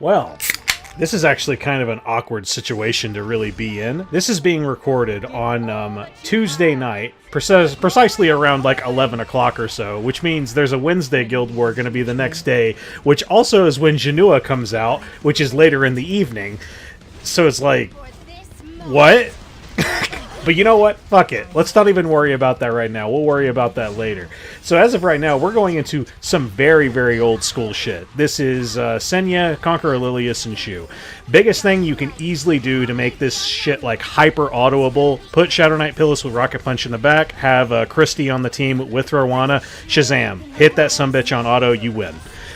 Well, this is actually kind of an awkward situation to really be in. This is being recorded on Tuesday night, precisely around like 11 o'clock or so, which means there's a Wednesday Guild War going to be the next day, which also is when Janua comes out, which is later in the evening. So it's like, what? But you know what? Fuck it. Let's not even worry about that right now. We'll worry about that later. So as of right now, we're going into some very, very old school shit. This is Senya, Conqueror, Lilias, and Choux. Biggest thing you can easily do to make this shit like hyper autoable, put Shadow Knight Pyllis with Rocket Punch in the back, have Christy on the team with Roana, Shazam. Hit that sumbitch on auto, you win.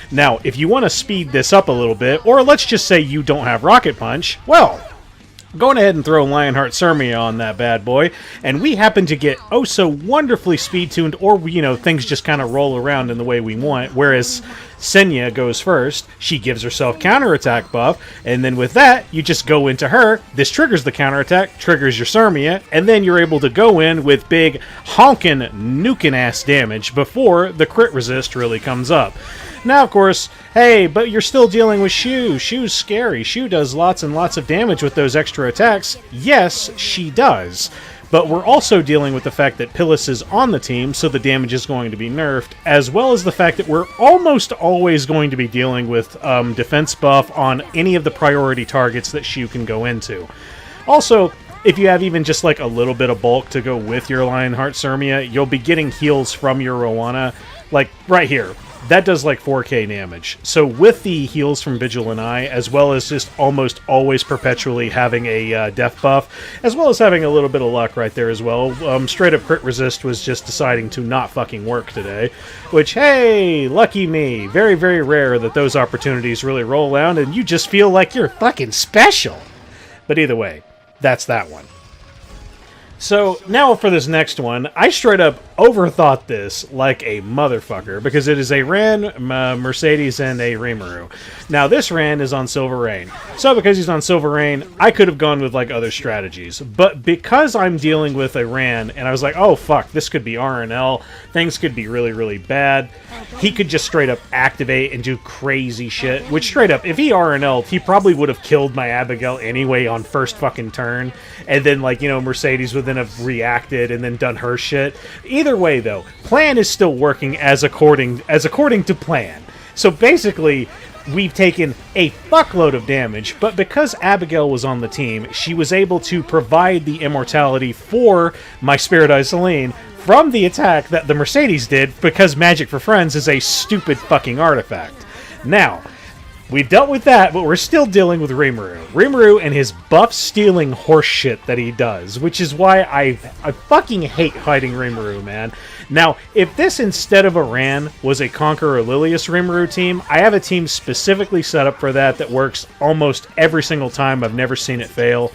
Now, if you want to speed this up a little bit, or let's just say you don't have Rocket Punch, well, going ahead and throw Lionheart Cermia on that bad boy, and we happen to get oh so wonderfully speed-tuned, or, you know, things just kind of roll around in the way we want, whereas Senya goes first, she gives herself counterattack buff, and then with that, you just go into her, this triggers the counterattack, triggers your Cermia, and then you're able to go in with big honkin' nukin' ass damage before the crit resist really comes up. Now, of course, hey, but you're still dealing with Choux. Choux's scary. Choux does lots and lots of damage with those extra attacks. Yes, she does. But we're also dealing with the fact that Pyllis is on the team, so the damage is going to be nerfed, as well as the fact that we're almost always going to be dealing with defense buff on any of the priority targets that Choux can go into. Also, if you have even just like a little bit of bulk to go with your Lionheart Cermia, you'll be getting heals from your Roana, like right here. That does like 4k damage. So with the heals from Vigilant Eye, as well as just almost always perpetually having a death buff, as well as having a little bit of luck right there as well, straight up crit resist was just deciding to not fucking work today. Which, hey, lucky me. Very, very rare that those opportunities really roll around and you just feel like you're fucking special. But either way, that's that one. So, now for this next one, I straight up overthought this like a motherfucker, because it is a Ran, Mercedes, and a Rimuru. Now, this Ran is on Silver Rain. So, because he's on Silver Rain, I could have gone with, like, other strategies. But because I'm dealing with a Ran, and I was like, oh, fuck, this could be RNL, things could be really, really bad, he could just straight up activate and do crazy shit, which straight up, if he RNL'd, he probably would have killed my Abigail anyway on first fucking turn, and then, like, you know, Mercedes would then have reacted and then done her shit. Either way, though, plan is still working as according to plan. So basically, we've taken a fuckload of damage, but because Abigail was on the team, she was able to provide the immortality for my Spirit Eye Celine from the attack that the Mercedes did, because Magic for Friends is a stupid fucking artifact. Now, we've dealt with that, but we're still dealing with Rimuru. Rimuru and his buff-stealing horseshit that he does, which is why I fucking hate fighting Rimuru, man. Now, if this instead of a Ran was a Conqueror Lilias Rimuru team, I have a team specifically set up for that works almost every single time. I've never seen it fail.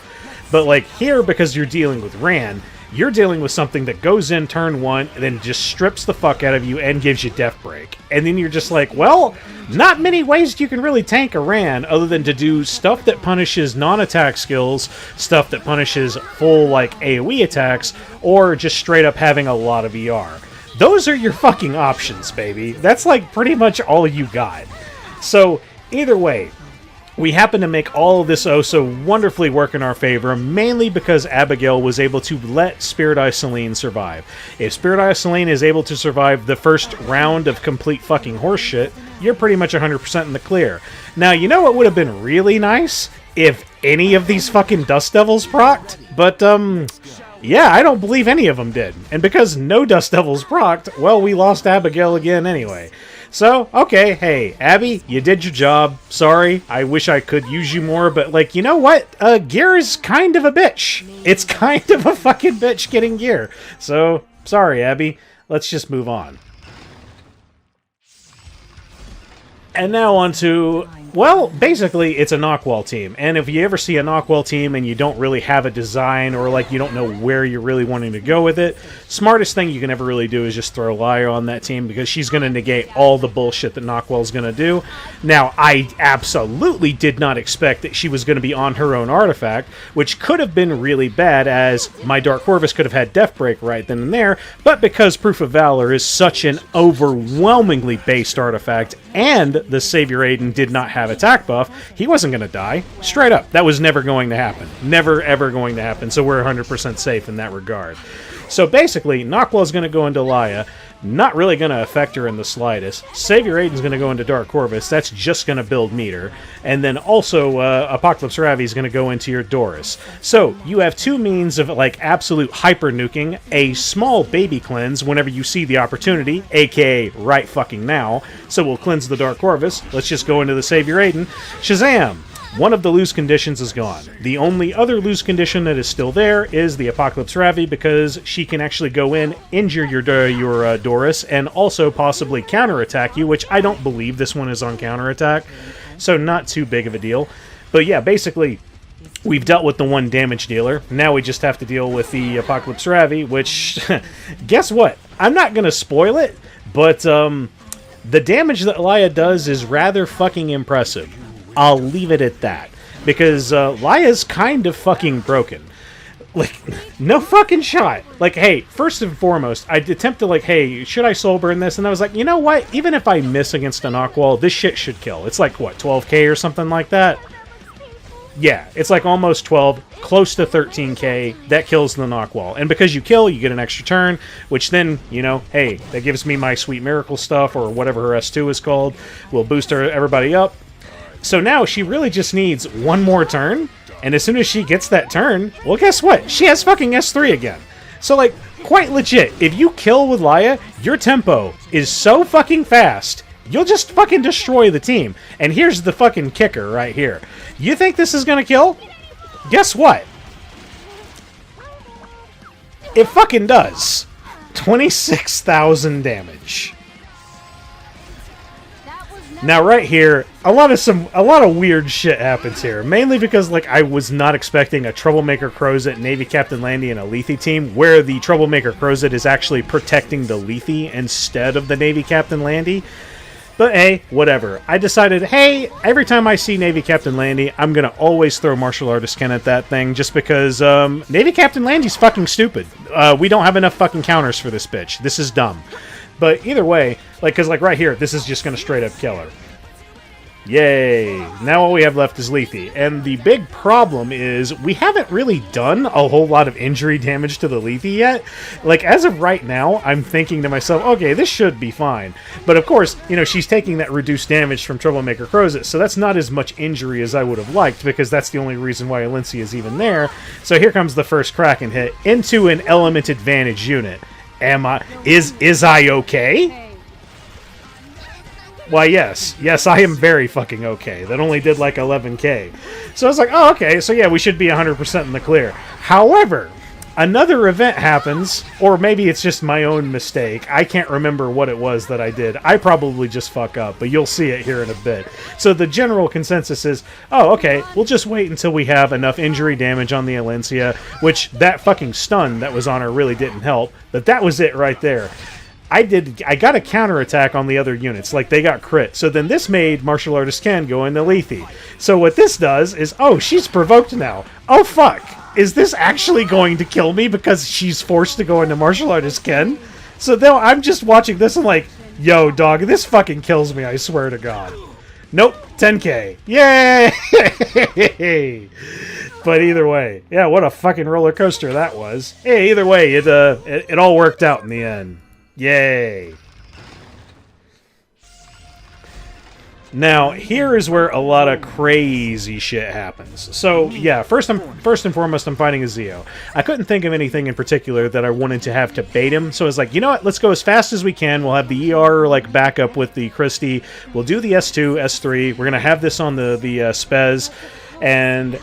But like here, because you're dealing with Ran, you're dealing with something that goes in turn one and then just strips the fuck out of you and gives you Death Break. And then you're just like, well, not many ways you can really tank a Ran other than to do stuff that punishes non-attack skills, stuff that punishes full, like, AoE attacks, or just straight up having a lot of ER. Those are your fucking options, baby. That's, like, pretty much all you got. So, either way, we happen to make all of this oh so wonderfully work in our favor, mainly because Abigail was able to let Spirit Eye Celine survive. If Spirit Eye Celine is able to survive the first round of complete fucking horseshit, you're pretty much 100% in the clear. Now, you know what would have been really nice? If any of these fucking Dust Devils procced? But, yeah, I don't believe any of them did. And because no Dust Devils procced, well, we lost Abigail again anyway. So, okay, hey, Abby, you did your job. Sorry, I wish I could use you more, but, like, you know what? Gear is kind of a bitch. It's kind of a fucking bitch getting gear. So, sorry, Abby. Let's just move on. And now on to, well, basically, it's a Nahkwol team. And if you ever see a Nahkwol team and you don't really have a design, or, like, you don't know where you're really wanting to go with it, smartest thing you can ever really do is just throw Laia on that team, because she's going to negate all the bullshit that Nahkwol's going to do. Now, I absolutely did not expect that she was going to be on her own artifact, which could have been really bad, as my Dark Corvus could have had Death Break right then and there, but because Proof of Valor is such an overwhelmingly based artifact, and the Savior Adin did not have attack buff, he wasn't going to die. Straight up. That was never going to happen. Never, ever going to happen. So we're 100% safe in that regard. So basically, Nahkwol is going to go into Laia. Not really going to affect her in the slightest. Savior Aiden's going to go into Dark Corvus. That's just going to build meter. And then also, Apocalypse Ravi is going to go into your Doris. So, you have two means of, like, absolute hyper-nuking. A small baby cleanse whenever you see the opportunity, aka right fucking now. So we'll cleanse the Dark Corvus. Let's just go into the Savior Aiden. Shazam! One of the lose conditions is gone. The only other lose condition that is still there is the Apocalypse Ravi, because she can actually go in, injure your Doris, and also possibly counterattack you, which I don't believe this one is on counterattack, so not too big of a deal. But yeah, basically, we've dealt with the one damage dealer. Now we just have to deal with the Apocalypse Ravi, which, guess what? I'm not going to spoil it, but the damage that Laia does is rather fucking impressive. I'll leave it at that. Because Laia's kind of fucking broken. Like, no fucking shot. Like, hey, first and foremost, I'd attempt to, like, hey, should I soul burn this? And I was like, you know what? Even if I miss against a Nahkwol, this shit should kill. It's like, what, 12k or something like that? Yeah, it's like almost 12, close to 13k. That kills the Nahkwol. And because you kill, you get an extra turn, which then, you know, hey, that gives me my sweet miracle stuff, or whatever her S2 is called. We'll boost everybody up. So now she really just needs one more turn, and as soon as she gets that turn, well, guess what? She has fucking S3 again. So, like, quite legit, if you kill with Laia, your tempo is so fucking fast, you'll just fucking destroy the team. And here's the fucking kicker right here. You think this is gonna kill? Guess what? It fucking does. 26,000 damage. Now, right here, a lot of weird shit happens here. Mainly because, like, I was not expecting a Troublemaker Crozet, Navy Captain Landy, and a Lethe team, where the Troublemaker Crozet is actually protecting the Lethe instead of the Navy Captain Landy. But hey, whatever. I decided, hey, every time I see Navy Captain Landy, I'm gonna always throw Martial Artist Ken at that thing, just because Navy Captain Landy's fucking stupid. We don't have enough fucking counters for this bitch. This is dumb. But either way, like, because, like, right here, this is just going to straight up kill her. Yay! Now all we have left is Lethe. And the big problem is we haven't really done a whole lot of injury damage to the Lethe yet. Like, as of right now, I'm thinking to myself, okay, this should be fine. But of course, you know, she's taking that reduced damage from Troublemaker Crozet, so that's not as much injury as I would have liked, because that's the only reason why Alencia is even there. So here comes the first Kraken hit into an element advantage unit. Is I okay? Why, yes. Yes, I am very fucking okay. That only did like 11k. So I was like, oh, okay, so yeah, we should be 100% in the clear. However, another event happens, or maybe it's just my own mistake. I can't remember what it was that I did. I probably just fuck up, but you'll see it here in a bit. So the general consensus is, oh, okay, we'll just wait until we have enough injury damage on the Alencia, which that fucking stun that was on her really didn't help, but that was it right there. I got a counterattack on the other units, like they got crit. So then this made Martial Artist Ken go into Lethe. So what this does is, oh, she's provoked now. Oh, fuck. Is this actually going to kill me because she's forced to go into Martial Artist Ken? So though I'm just watching this and like, yo, dog, this fucking kills me, I swear to God. Nope, 10k. Yay! But either way, yeah, what a fucking roller coaster that was. Hey, either way, it all worked out in the end. Yay! Now, here is where a lot of crazy shit happens. So, yeah, first and foremost, I'm fighting a Zeo. I couldn't think of anything in particular that I wanted to have to bait him, so I was like, you know what, let's go as fast as we can. We'll have the ER, like, back up with the Christy. We'll do the S2, S3. We're going to have this on the Spez, and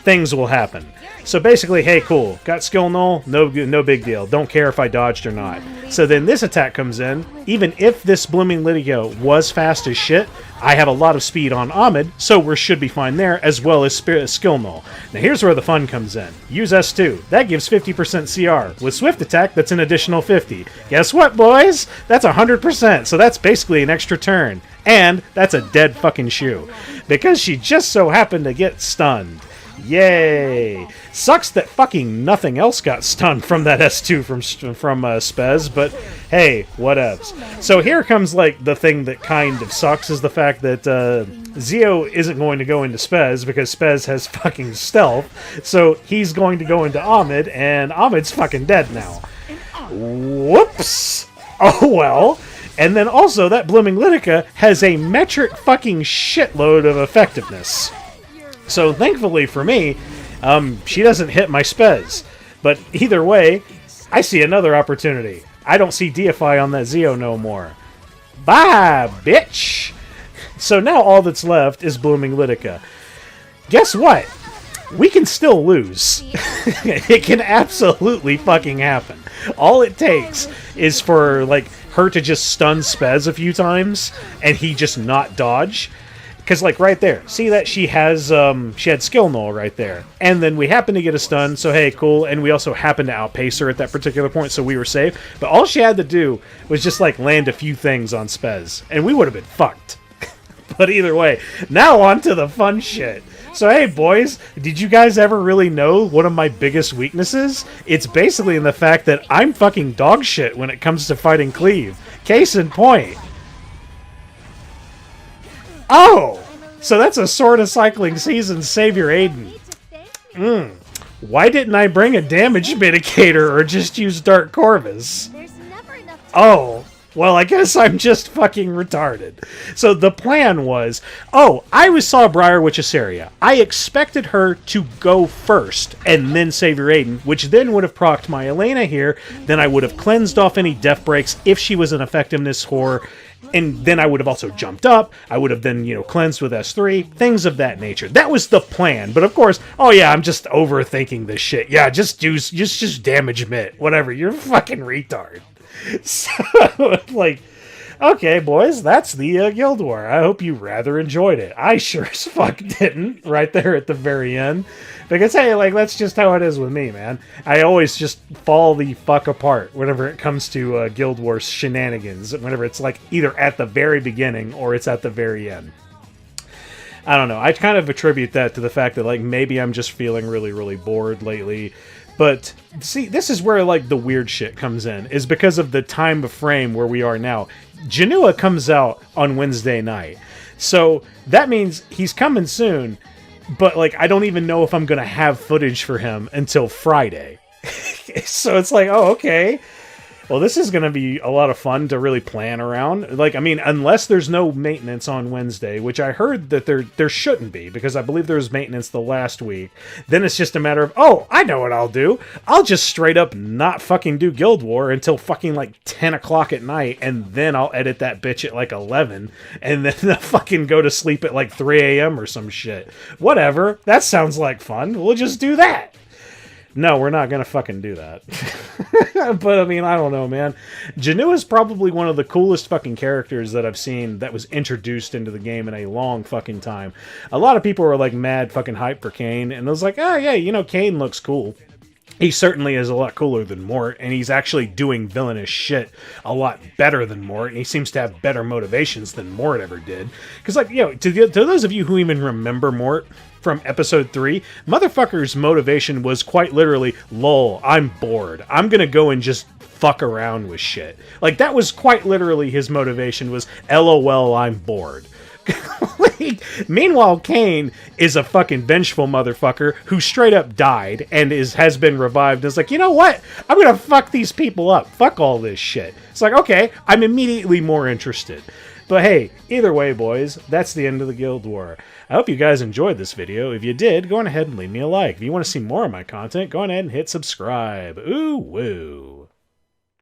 things will happen. So basically, hey, cool. Got skill null, no big deal. Don't care if I dodged or not. So then this attack comes in. Even if this Blooming Lidica was fast as shit, I have a lot of speed on Ahmed, so we should be fine there, as well as skill null. Now here's where the fun comes in. Use S2. That gives 50% CR. With Swift Attack, that's an additional 50. Guess what, boys? That's 100%, so that's basically an extra turn. And that's a dead fucking shoe. Because she just so happened to get stunned. Yay! Sucks that fucking nothing else got stunned from that S2 from Spez, but hey, whatevs. So here comes, like, the thing that kind of sucks is the fact that Zio isn't going to go into Spez because Spez has fucking stealth, so he's going to go into Ahmed, and Ahmed's fucking dead now. Whoops! Oh well. And then also, that blooming Lidica has a metric fucking shitload of effectiveness. So thankfully for me, she doesn't hit my Spez. But either way, I see another opportunity. I don't see Deify on that Zio no more. Bye, bitch! So now all that's left is blooming Lidica. Guess what? We can still lose. It can absolutely fucking happen. All it takes is for, like, her to just stun Spez a few times, and he just not dodge. Because, like, right there, see that she had skill null right there. And then we happen to get a stun, so hey, cool. And we also happen to outpace her at that particular point, so we were safe. But all she had to do was just, like, land a few things on Spez, and we would have been fucked. But either way, now on to the fun shit. So hey, boys, did you guys ever really know one of my biggest weaknesses? It's basically in the fact that I'm fucking dog shit when it comes to fighting Cleave. Case in point. Oh! So that's a Sword of Cycling Season Savior Adin. Why didn't I bring a damage mitigator or just use Dark Corvus? Oh, well, I guess I'm just fucking retarded. So the plan was, I saw Briar Witch Assyria. I expected her to go first and then Savior Adin, which then would have procced my Elena here. Then I would have cleansed off any death breaks if she was an effectiveness whore. And then I would have also jumped up. I would have then, cleansed with S3. Things of that nature. That was the plan. But of course, I'm just overthinking this shit. Yeah, just damage mit. Whatever. You're a fucking retard. So, like, okay, boys, that's the Guild War. I hope you rather enjoyed it. I sure as fuck didn't, right there at the very end. Because, hey, like, that's just how it is with me, man. I always just fall the fuck apart whenever it comes to Guild War shenanigans, whenever it's, like, either at the very beginning or it's at the very end. I don't know. I kind of attribute that to the fact that, like, maybe I'm just feeling really, really bored lately. But, see, this is where, like, the weird shit comes in, is because of the time of frame where we are now. Janua comes out on Wednesday night. So, that means he's coming soon, but, like, I don't even know if I'm gonna have footage for him until Friday. So it's like, oh, okay. Well, this is going to be a lot of fun to really plan around. Like, I mean, unless there's no maintenance on Wednesday, which I heard that there shouldn't be, because I believe there was maintenance the last week. Then it's just a matter of, I know what I'll do. I'll just straight up not fucking do Guild War until fucking like 10 o'clock at night, and then I'll edit that bitch at like 11, and then I'll fucking go to sleep at like 3 a.m. or some shit. Whatever. That sounds like fun. We'll just do that. No, we're not gonna fucking do that. But, I mean, I don't know, man. Janua is probably one of the coolest fucking characters that I've seen that was introduced into the game in a long fucking time. A lot of people were, like, mad fucking hype for Kayn, and I was like, oh, yeah, Kayn looks cool. He certainly is a lot cooler than Mort, and he's actually doing villainous shit a lot better than Mort, and he seems to have better motivations than Mort ever did. Because, like, to those of you who even remember Mort from episode 3, motherfucker's motivation was quite literally, lol, I'm bored. I'm gonna go and just fuck around with shit. Like, that was quite literally his motivation, was, LOL, I'm bored. Meanwhile, Kayn is a fucking vengeful motherfucker who straight up died and has been revived. It's like, you know what? I'm gonna fuck these people up. Fuck all this shit. It's like, okay, I'm immediately more interested. But hey, either way, boys, that's the end of the Guild War. I hope you guys enjoyed this video. If you did, go on ahead and leave me a like. If you want to see more of my content, go on ahead and hit subscribe. Ooh, woo.